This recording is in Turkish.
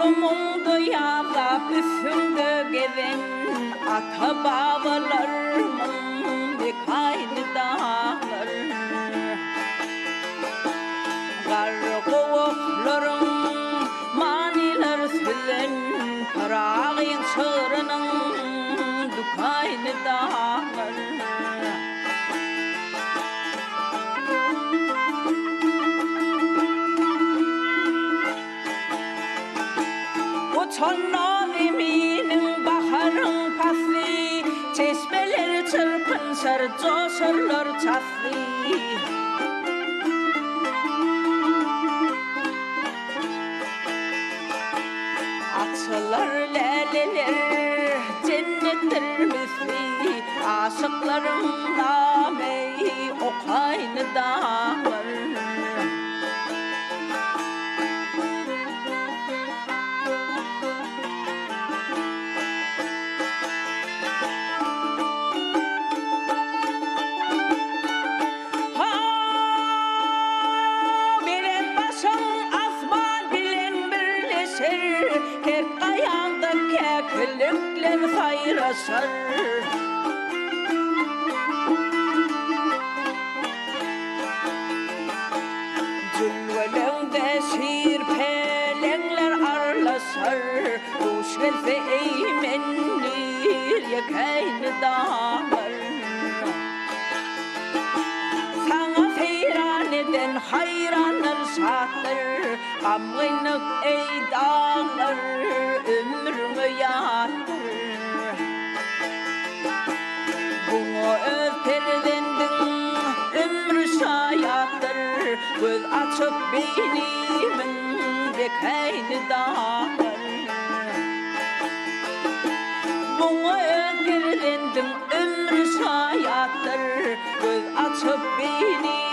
Mumdu yağlap üstünde gezen ata babalarımın bir kaynı dağlar. Gargoğukların maniler süzen parağın çığırının dukayını dağlar. Uçanlar eminin baharın pası, çeşmeler çırpınşar, coşurlar çası. Açılar laleler, cennetler misli, aşıklarım nameyi o kaynı dağlar. Kek ayağında keklikler sayraşar. Cülvelende şirpelenler arlaşar. Kuş gelse eymenir yakayını dağlar. Sana seyran eden hayranlar şartlar. Amgınık ey dağlar ömrümü yatır. Bunu öperlendin ömrü şayattır. Göz açıp beynimin bekayını dağlar. Bunu öperlendin ömrü şayattır. Göz açıp beynimin